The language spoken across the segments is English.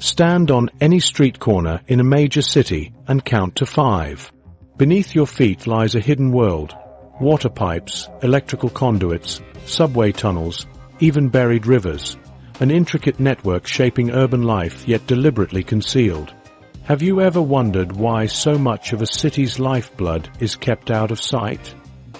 Stand on any street corner in a major city and count to 5. Beneath your feet lies a hidden world. Water pipes, electrical conduits, subway tunnels, even buried rivers. An intricate network shaping urban life yet deliberately concealed. Have you ever wondered why so much of a city's lifeblood is kept out of sight?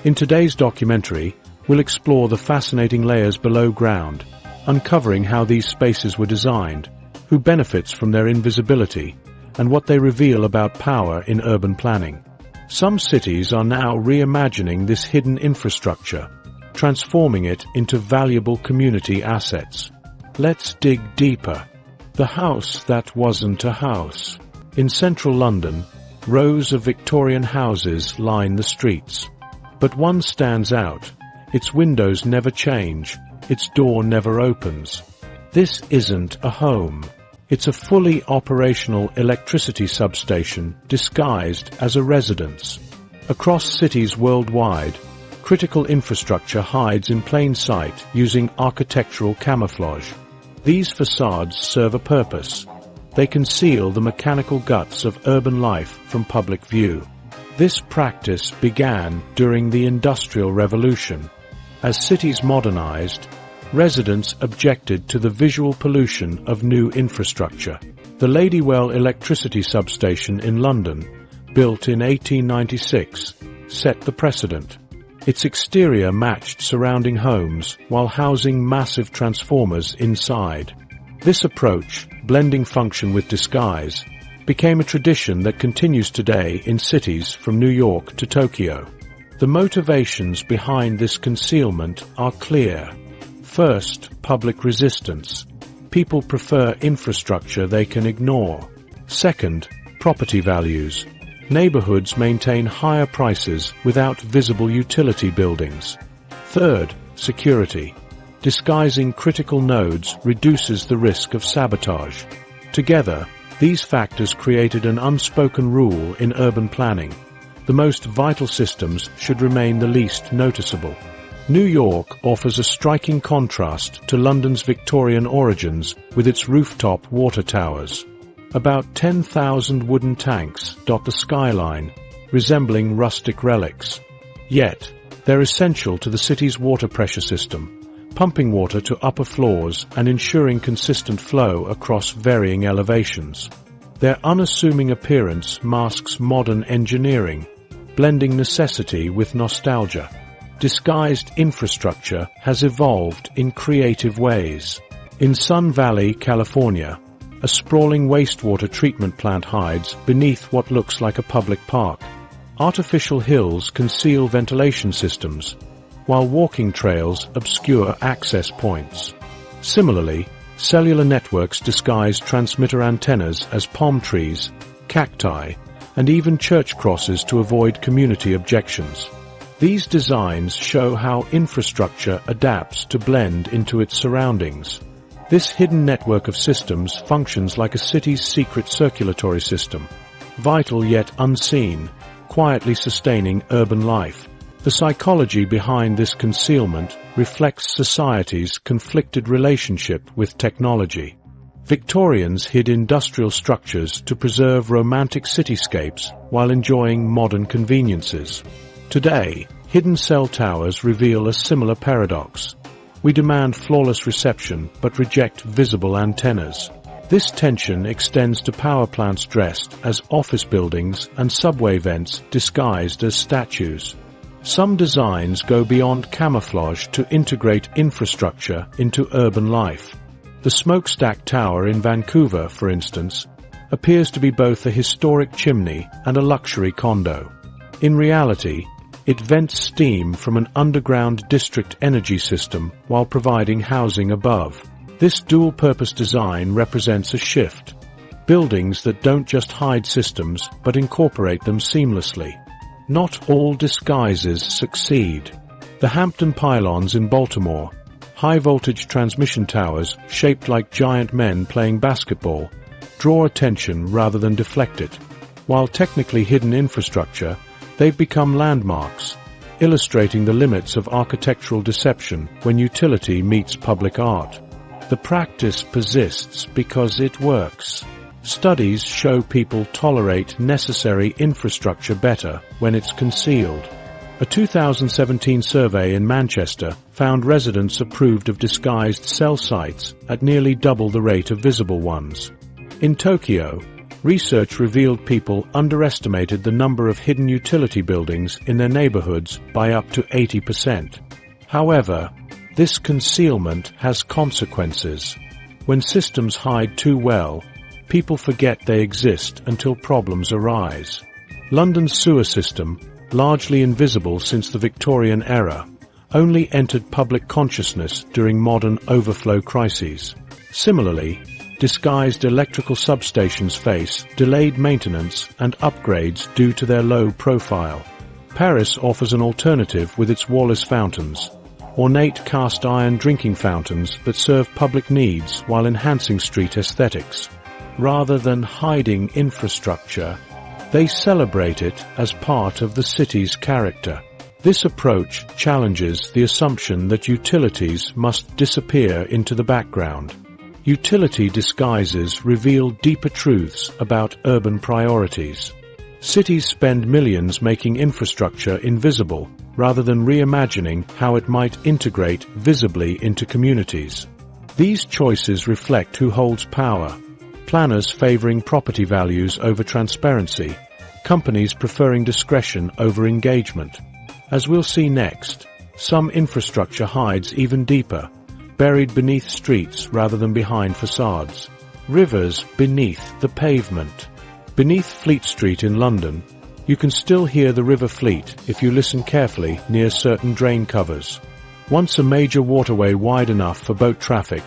In today's documentary, we'll explore the fascinating layers below ground, uncovering how these spaces were designed, who benefits from their invisibility, and what they reveal about power in urban planning. Some cities are now reimagining this hidden infrastructure, transforming it into valuable community assets. Let's dig deeper. The house that wasn't a house. In central London, rows of Victorian houses line the streets. But one stands out. Its windows never change. Its door never opens. This isn't a home. It's a fully operational electricity substation disguised as a residence. Across cities worldwide, critical infrastructure hides in plain sight using architectural camouflage. These facades serve a purpose. They conceal the mechanical guts of urban life from public view. This practice began during the Industrial Revolution. As cities modernized, residents objected to the visual pollution of new infrastructure. The Ladywell electricity substation in London, built in 1896, set the precedent. Its exterior matched surrounding homes while housing massive transformers inside. This approach, blending function with disguise, became a tradition that continues today in cities from New York to Tokyo. The motivations behind this concealment are clear. First, public resistance. People prefer infrastructure they can ignore. Second, property values. Neighborhoods maintain higher prices without visible utility buildings. Third, security. Disguising critical nodes reduces the risk of sabotage. Together, these factors created an unspoken rule in urban planning. The most vital systems should remain the least noticeable. New York offers a striking contrast to London's Victorian origins with its rooftop water towers. About 10,000 wooden tanks dot the skyline, resembling rustic relics. Yet, they're essential to the city's water pressure system, pumping water to upper floors and ensuring consistent flow across varying elevations. Their unassuming appearance masks modern engineering, blending necessity with nostalgia. Disguised infrastructure has evolved in creative ways. In Sun Valley, California, a sprawling wastewater treatment plant hides beneath what looks like a public park. Artificial hills conceal ventilation systems, while walking trails obscure access points. Similarly, cellular networks disguise transmitter antennas as palm trees, cacti, and even church crosses to avoid community objections. These designs show how infrastructure adapts to blend into its surroundings. This hidden network of systems functions like a city's secret circulatory system, vital yet unseen, quietly sustaining urban life. The psychology behind this concealment reflects society's conflicted relationship with technology. Victorians hid industrial structures to preserve romantic cityscapes while enjoying modern conveniences. Today, hidden cell towers reveal a similar paradox. We demand flawless reception but reject visible antennas. This tension extends to power plants dressed as office buildings and subway vents disguised as statues. Some designs go beyond camouflage to integrate infrastructure into urban life. The Smokestack Tower in Vancouver, for instance, appears to be both a historic chimney and a luxury condo. In reality, it vents steam from an underground district energy system while providing housing above. This dual-purpose design represents a shift. Buildings that don't just hide systems but incorporate them seamlessly. Not all disguises succeed. The Hampton pylons in Baltimore, high-voltage transmission towers shaped like giant men playing basketball, draw attention rather than deflect it. While technically hidden infrastructure, they've become landmarks, illustrating the limits of architectural deception when utility meets public art. The practice persists because it works. Studies show people tolerate necessary infrastructure better when it's concealed. A 2017 survey in Manchester found residents approved of disguised cell sites at nearly double the rate of visible ones. In Tokyo, research revealed people underestimated the number of hidden utility buildings in their neighborhoods by up to 80%. However, this concealment has consequences. When systems hide too well, people forget they exist until problems arise. London's sewer system, largely invisible since the Victorian era, only entered public consciousness during modern overflow crises. Similarly, disguised electrical substations face delayed maintenance and upgrades due to their low profile. Paris offers an alternative with its Wallace fountains, ornate cast-iron drinking fountains that serve public needs while enhancing street aesthetics. Rather than hiding infrastructure, they celebrate it as part of the city's character. This approach challenges the assumption that utilities must disappear into the background. Utility disguises reveal deeper truths about urban priorities. Cities spend millions making infrastructure invisible, rather than reimagining how it might integrate visibly into communities. These choices reflect who holds power. Planners favoring property values over transparency, companies preferring discretion over engagement. As we'll see next, some infrastructure hides even deeper, buried beneath streets rather than behind facades. Rivers beneath the pavement. Beneath Fleet Street in London, you can still hear the River Fleet if you listen carefully near certain drain covers. Once a major waterway wide enough for boat traffic,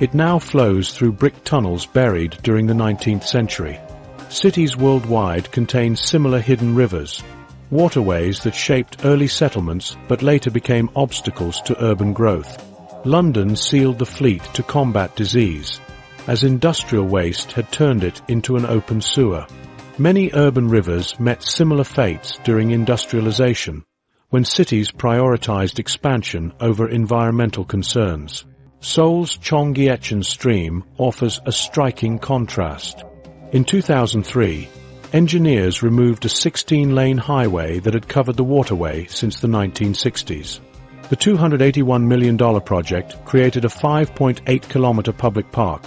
it now flows through brick tunnels buried during the 19th century. Cities worldwide contain similar hidden rivers, waterways that shaped early settlements but later became obstacles to urban growth. London sealed the Fleet to combat disease, as industrial waste had turned it into an open sewer. Many urban rivers met similar fates during industrialization, when cities prioritized expansion over environmental concerns. Seoul's Cheonggyecheon stream offers a striking contrast. In 2003, engineers removed a 16-lane highway that had covered the waterway since the 1960s. The $281 million project created a 5.8-kilometer public park,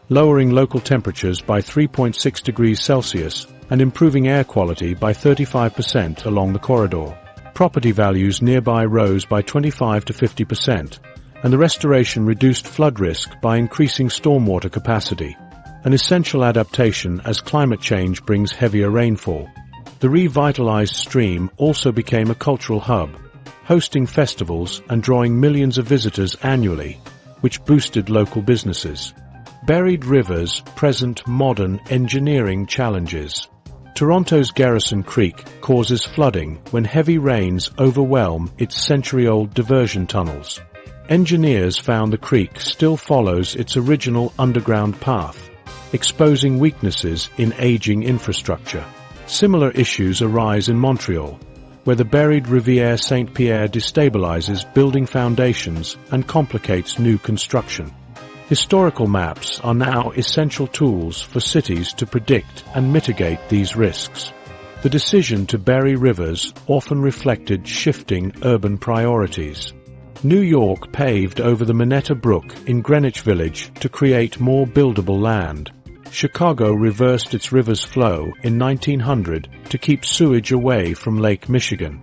lowering local temperatures by 3.6 degrees Celsius and improving air quality by 35% along the corridor. Property values nearby rose by 25 to 50%, and the restoration reduced flood risk by increasing stormwater capacity, an essential adaptation as climate change brings heavier rainfall. The revitalized stream also became a cultural hub, hosting festivals and drawing millions of visitors annually, which boosted local businesses. Buried rivers present modern engineering challenges. Toronto's Garrison Creek causes flooding when heavy rains overwhelm its century-old diversion tunnels. Engineers found the creek still follows its original underground path, exposing weaknesses in aging infrastructure. Similar issues arise in Montreal, where the buried Rivière Saint-Pierre destabilizes building foundations and complicates new construction. Historical maps are now essential tools for cities to predict and mitigate these risks. The decision to bury rivers often reflected shifting urban priorities. New York paved over the Minetta Brook in Greenwich Village to create more buildable land. Chicago reversed its river's flow in 1900 to keep sewage away from Lake Michigan.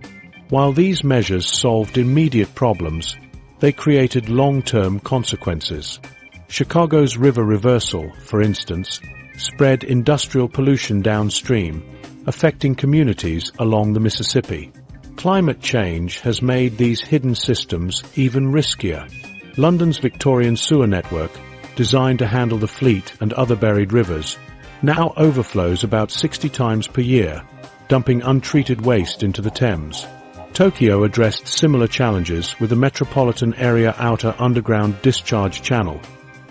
While these measures solved immediate problems, they created long-term consequences. Chicago's river reversal, for instance, spread industrial pollution downstream, affecting communities along the Mississippi. Climate change has made these hidden systems even riskier. London's Victorian sewer network, designed to handle the Fleet and other buried rivers, now overflows about 60 times per year, dumping untreated waste into the Thames. Tokyo addressed similar challenges with the Metropolitan Area Outer Underground Discharge Channel,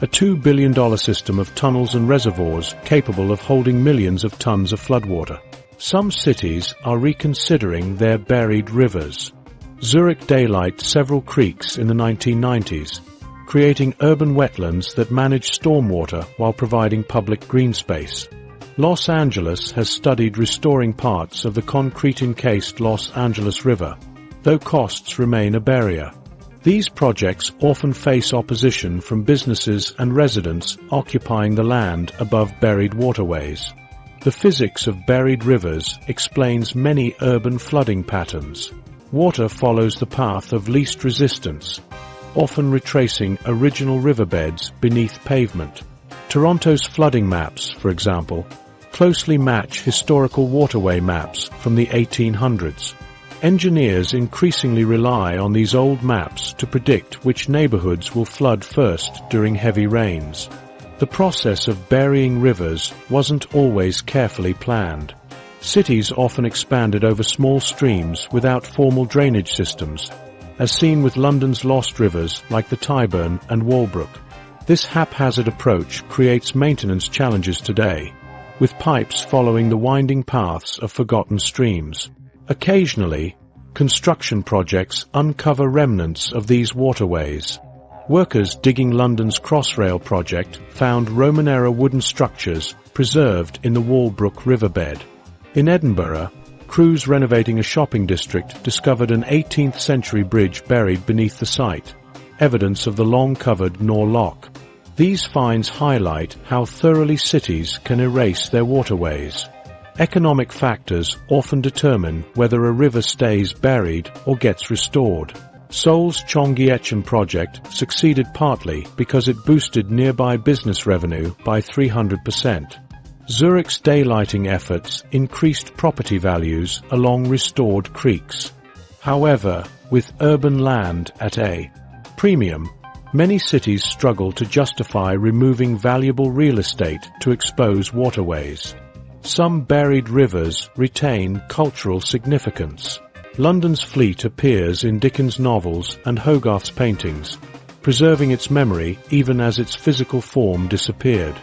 a $2 billion system of tunnels and reservoirs capable of holding millions of tons of floodwater. Some cities are reconsidering their buried rivers. Zurich daylighted several creeks in the 1990s, creating urban wetlands that manage stormwater while providing public green space. Los Angeles has studied restoring parts of the concrete-encased Los Angeles River, though costs remain a barrier. These projects often face opposition from businesses and residents occupying the land above buried waterways. The physics of buried rivers explains many urban flooding patterns. Water follows the path of least resistance, often retracing original riverbeds beneath pavement. Toronto's flooding maps, for example, closely match historical waterway maps from the 1800s. Engineers increasingly rely on these old maps to predict which neighborhoods will flood first during heavy rains. The process of burying rivers wasn't always carefully planned. Cities often expanded over small streams without formal drainage systems, as seen with London's lost rivers like the Tyburn and Walbrook. This haphazard approach creates maintenance challenges today, with pipes following the winding paths of forgotten streams. Occasionally, construction projects uncover remnants of these waterways. Workers digging London's Crossrail project found Roman-era wooden structures preserved in the Walbrook riverbed. In Edinburgh, crews renovating a shopping district discovered an 18th-century bridge buried beneath the site, evidence of the long-covered Nor Loch. These finds highlight how thoroughly cities can erase their waterways. Economic factors often determine whether a river stays buried or gets restored. Seoul's Cheonggyecheon project succeeded partly because it boosted nearby business revenue by 300%. Zurich's daylighting efforts increased property values along restored creeks. However, with urban land at a premium, many cities struggle to justify removing valuable real estate to expose waterways. Some buried rivers retain cultural significance. London's Fleet appears in Dickens' novels and Hogarth's paintings, preserving its memory even as its physical form disappeared.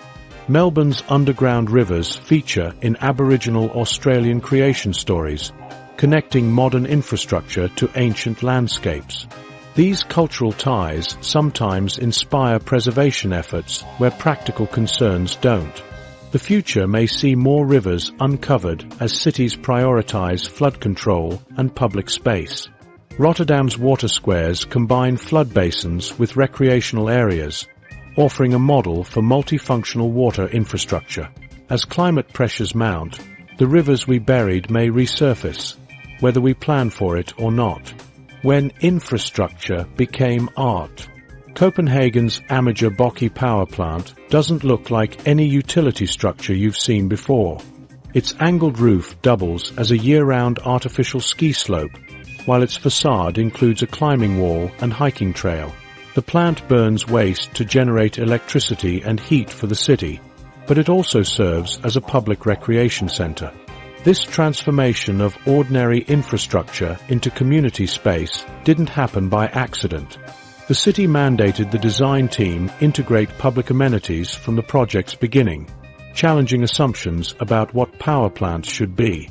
Melbourne's underground rivers feature in Aboriginal Australian creation stories, connecting modern infrastructure to ancient landscapes. These cultural ties sometimes inspire preservation efforts where practical concerns don't. The future may see more rivers uncovered as cities prioritize flood control and public space. Rotterdam's water squares combine flood basins with recreational areas, offering a model for multifunctional water infrastructure. As climate pressures mount, the rivers we buried may resurface, whether we plan for it or not. When infrastructure became art. Copenhagen's Geopolitical power plant doesn't look like any utility structure you've seen before. Its angled roof doubles as a year-round artificial ski slope, while its facade includes a climbing wall and hiking trail. The plant burns waste to generate electricity and heat for the city, but it also serves as a public recreation center. This transformation of ordinary infrastructure into community space didn't happen by accident. The city mandated the design team integrate public amenities from the project's beginning, challenging assumptions about what power plants should be.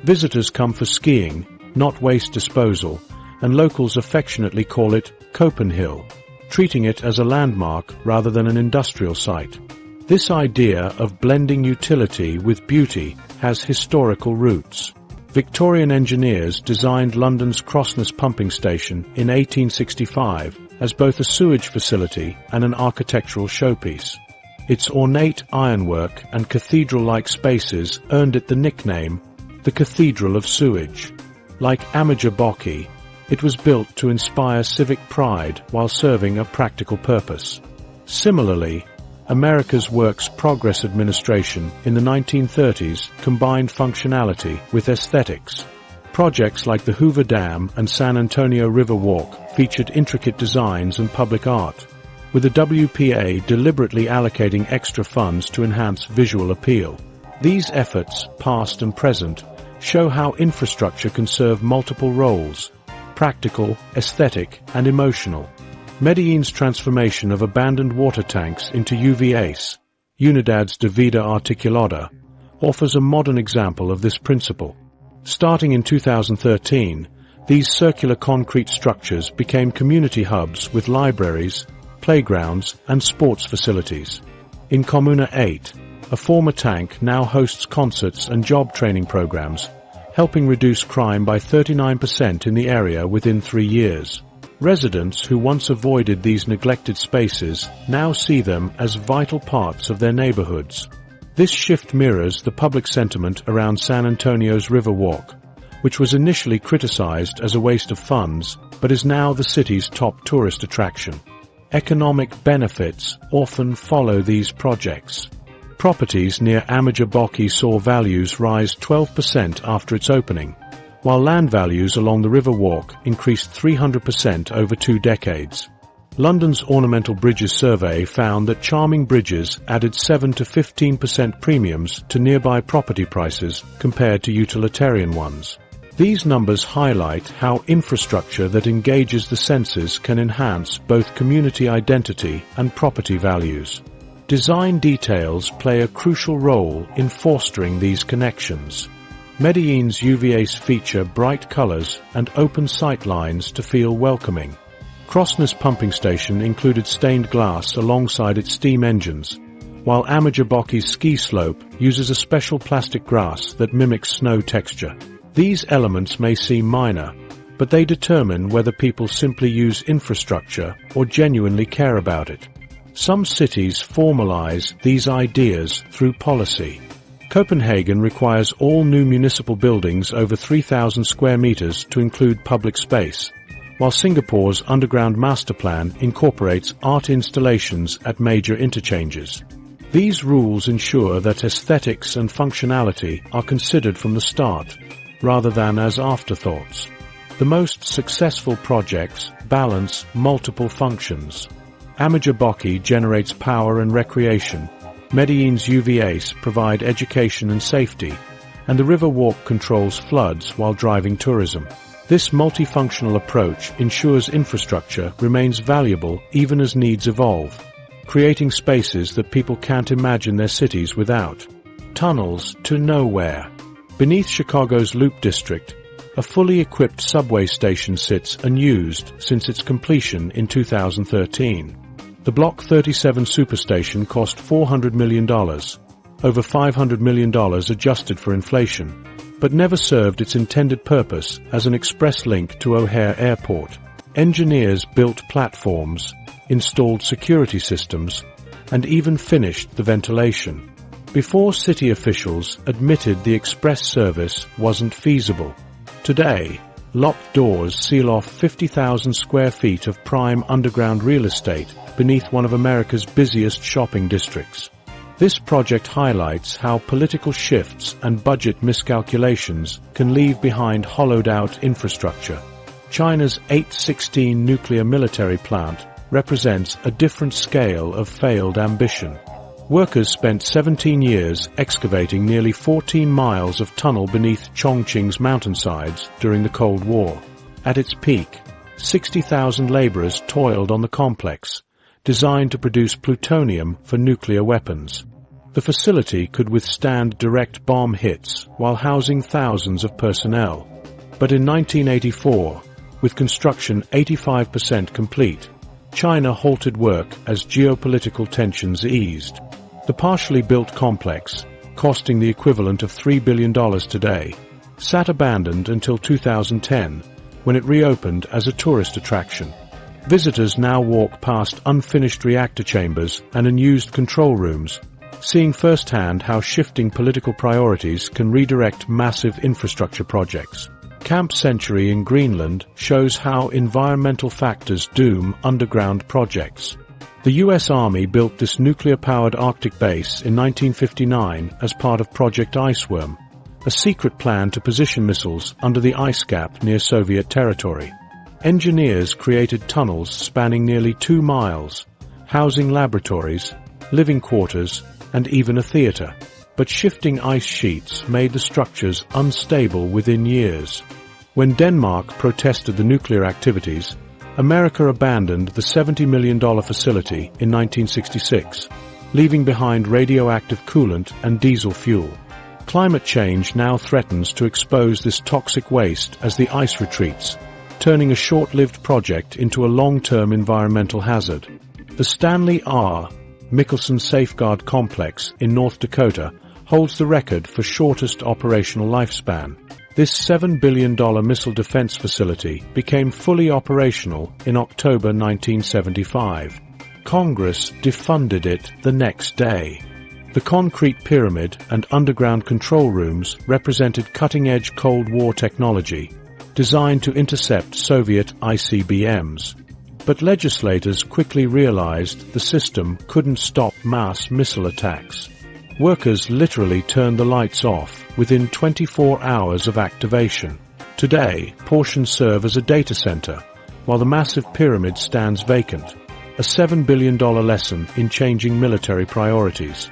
Visitors come for skiing, not waste disposal, and locals affectionately call it Copenhill, treating it as a landmark rather than an industrial site. This idea of blending utility with beauty has historical roots. Victorian engineers designed London's Crossness pumping station in 1865 as both a sewage facility and an architectural showpiece. Its ornate ironwork and cathedral-like spaces earned it the nickname, the Cathedral of Sewage. Like Geopolitical, it was built to inspire civic pride while serving a practical purpose. Similarly, America's Works Progress Administration in the 1930s combined functionality with aesthetics. Projects like the Hoover Dam and San Antonio River Walk featured intricate designs and public art, with the WPA deliberately allocating extra funds to enhance visual appeal. These efforts, past and present, show how infrastructure can serve multiple roles: practical, aesthetic, and emotional. Medellin's transformation of abandoned water tanks into UVAs, Unidades de Vida Articulada, offers a modern example of this principle. Starting in 2013, these circular concrete structures became community hubs with libraries, playgrounds, and sports facilities. In Comuna 8, a former tank now hosts concerts and job training programs, helping reduce crime by 39% in the area within 3 years. Residents who once avoided these neglected spaces now see them as vital parts of their neighborhoods. This shift mirrors the public sentiment around San Antonio's River Walk, which was initially criticized as a waste of funds, but is now the city's top tourist attraction. Economic benefits often follow these projects. Properties near Cheonggyecheon saw values rise 12% after its opening, while land values along the River Walk increased 300% over 2 decades. London's Ornamental Bridges survey found that charming bridges added 7 to 15% premiums to nearby property prices compared to utilitarian ones. These numbers highlight how infrastructure that engages the senses can enhance both community identity and property values. Design details play a crucial role in fostering these connections. Medellin's UVAs feature bright colors and open sight lines to feel welcoming. Krosna's pumping station included stained glass alongside its steam engines, while Cheonggyecheon's ski slope uses a special plastic grass that mimics snow texture. These elements may seem minor, but they determine whether people simply use infrastructure or genuinely care about it. Some cities formalize these ideas through policy. Copenhagen requires all new municipal buildings over 3,000 square meters to include public space, while Singapore's underground master plan incorporates art installations at major interchanges. These rules ensure that aesthetics and functionality are considered from the start, rather than as afterthoughts. The most successful projects balance multiple functions. Cheonggyecheon generates power and recreation, Medellin's UVAs provide education and safety, and the River Walk controls floods while driving tourism. This multifunctional approach ensures infrastructure remains valuable even as needs evolve, creating spaces that people can't imagine their cities without. Tunnels to nowhere. Beneath Chicago's Loop District, a fully equipped subway station sits unused since its completion in 2013. The Block 37 superstation cost $400 million, over $500 million adjusted for inflation, but never served its intended purpose as an express link to O'Hare Airport. Engineers built platforms, installed security systems, and even finished the ventilation, before city officials admitted the express service wasn't feasible. Today, locked doors seal off 50,000 square feet of prime underground real estate beneath one of America's busiest shopping districts. This project highlights how political shifts and budget miscalculations can leave behind hollowed-out infrastructure. China's 816 nuclear military plant represents a different scale of failed ambition. Workers spent 17 years excavating nearly 14 miles of tunnel beneath Chongqing's mountainsides during the Cold War. At its peak, 60,000 laborers toiled on the complex, designed to produce plutonium for nuclear weapons. The facility could withstand direct bomb hits while housing thousands of personnel. But in 1984, with construction 85% complete, China halted work as geopolitical tensions eased. The partially built complex, costing the equivalent of $3 billion today, sat abandoned until 2010, when it reopened as a tourist attraction. Visitors now walk past unfinished reactor chambers and unused control rooms, seeing firsthand how shifting political priorities can redirect massive infrastructure projects. Camp Century in Greenland shows how environmental factors doom underground projects. The U.S. Army built this nuclear-powered Arctic base in 1959 as part of Project Iceworm, a secret plan to position missiles under the ice cap near Soviet territory. Engineers created tunnels spanning nearly 2 miles, housing laboratories, living quarters, and even a theater. But shifting ice sheets made the structures unstable within years. When Denmark protested the nuclear activities, America abandoned the $70 million facility in 1966, leaving behind radioactive coolant and diesel fuel. Climate change now threatens to expose this toxic waste as the ice retreats, turning a short-lived project into a long-term environmental hazard. The Stanley R. Michelson Safeguard Complex in North Dakota holds the record for shortest operational lifespan. This $7 billion missile defense facility became fully operational in October 1975. Congress defunded it the next day. The concrete pyramid and underground control rooms represented cutting-edge Cold War technology, designed to intercept Soviet ICBMs. But legislators quickly realized the system couldn't stop mass missile attacks. Workers literally turned the lights off within 24 hours of activation. Today, portions serve as a data center, while the massive pyramid stands vacant, a $7 billion lesson in changing military priorities.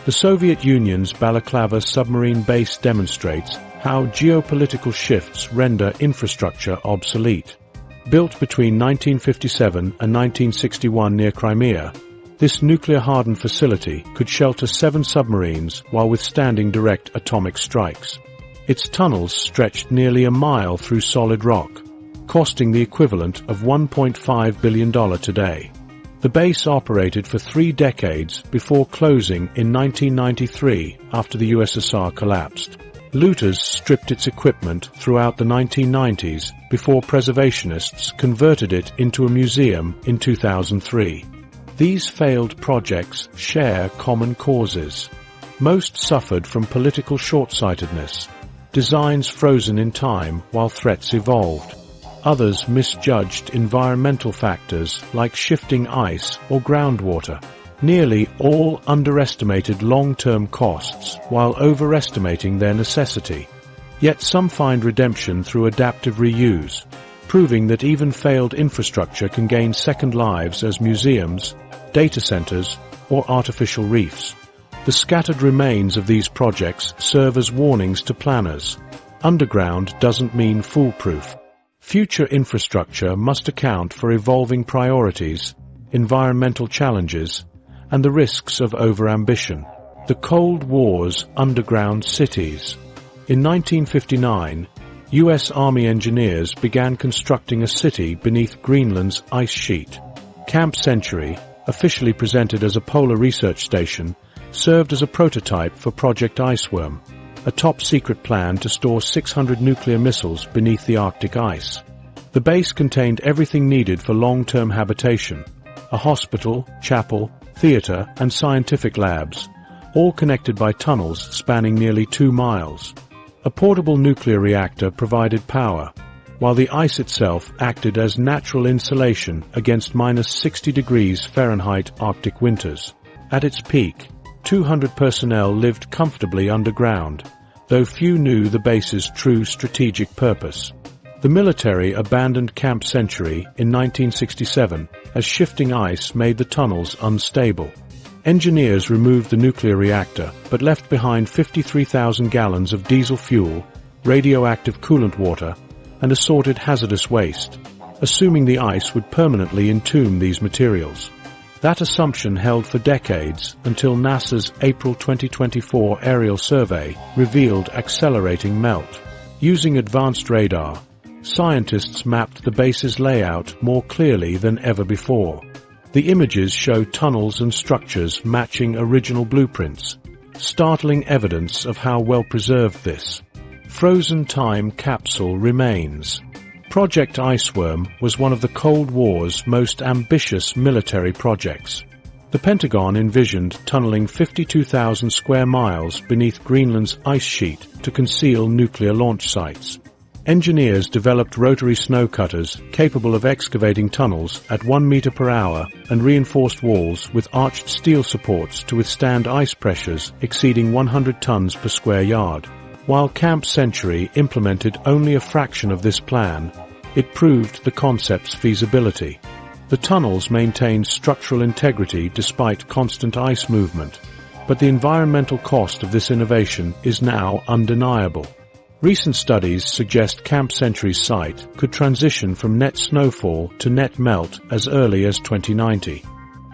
The Soviet Union's Balaclava submarine base demonstrates how geopolitical shifts render infrastructure obsolete. Built between 1957 and 1961 near Crimea, this nuclear-hardened facility could shelter 7 submarines while withstanding direct atomic strikes. Its tunnels stretched nearly a mile through solid rock, costing the equivalent of $1.5 billion today. The base operated for 3 decades before closing in 1993 after the USSR collapsed. Looters stripped its equipment throughout the 1990s before preservationists converted it into a museum in 2003. These failed projects share common causes. Most suffered from political short-sightedness, designs frozen in time while threats evolved. Others misjudged environmental factors like shifting ice or groundwater. Nearly all underestimated long-term costs while overestimating their necessity. Yet some find redemption through adaptive reuse, proving that even failed infrastructure can gain second lives as museums, data centers, or artificial reefs. The scattered remains of these projects serve as warnings to planners. Underground doesn't mean foolproof. Future infrastructure must account for evolving priorities, environmental challenges, and the risks of overambition. The Cold War's underground cities. In 1959, U.S. Army engineers began constructing a city beneath Greenland's ice sheet. Camp Century, officially presented as a polar research station, served as a prototype for Project Iceworm, a top-secret plan to store 600 nuclear missiles beneath the Arctic ice. The base contained everything needed for long-term habitation: a hospital, chapel, theater, and scientific labs, all connected by tunnels spanning nearly 2 miles. A portable nuclear reactor provided power, while the ice itself acted as natural insulation against -60 degrees Fahrenheit Arctic winters. At its peak, 200 personnel lived comfortably underground, though few knew the base's true strategic purpose. The military abandoned Camp Century in 1967 as shifting ice made the tunnels unstable. Engineers removed the nuclear reactor but left behind 53,000 gallons of diesel fuel, radioactive coolant water, and assorted hazardous waste, assuming the ice would permanently entomb these materials. That assumption held for decades until NASA's April 2024 aerial survey revealed accelerating melt. Using advanced radar, scientists mapped the base's layout more clearly than ever before. The images show tunnels and structures matching original blueprints, startling evidence of how well preserved this frozen time capsule remains. Project Iceworm was one of the Cold War's most ambitious military projects. The Pentagon envisioned tunneling 52,000 square miles beneath Greenland's ice sheet to conceal nuclear launch sites. Engineers developed rotary snow cutters capable of excavating tunnels at 1 meter per hour and reinforced walls with arched steel supports to withstand ice pressures exceeding 100 tons per square yard. While Camp Century implemented only a fraction of this plan, it proved the concept's feasibility. The tunnels maintained structural integrity despite constant ice movement, but the environmental cost of this innovation is now undeniable. Recent studies suggest Camp Century's site could transition from net snowfall to net melt as early as 2090.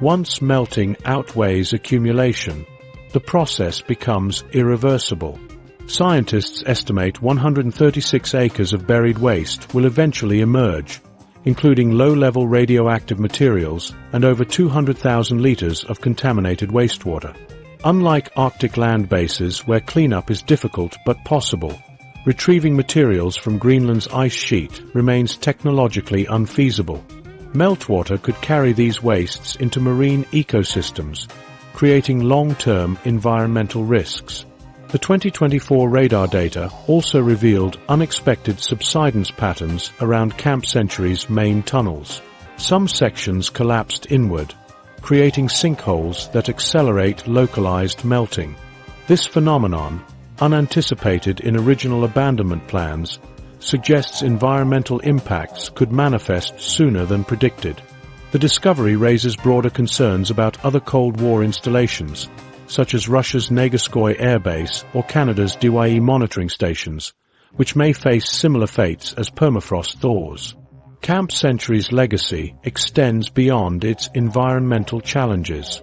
Once melting outweighs accumulation, the process becomes irreversible. Scientists estimate 136 acres of buried waste will eventually emerge, including low-level radioactive materials and over 200,000 liters of contaminated wastewater. Unlike Arctic land bases where cleanup is difficult but possible, retrieving materials from Greenland's ice sheet remains technologically unfeasible. Meltwater could carry these wastes into marine ecosystems, creating long-term environmental risks. The 2024 radar data also revealed unexpected subsidence patterns around Camp Century's main tunnels. Some sections collapsed inward, creating sinkholes that accelerate localized melting. This phenomenon, unanticipated in original abandonment plans, suggests environmental impacts could manifest sooner than predicted. The discovery raises broader concerns about other Cold War installations, such as Russia's Neguskoye Air Base or Canada's Dwye monitoring stations, which may face similar fates as permafrost thaws. Camp Century's legacy extends beyond its environmental challenges.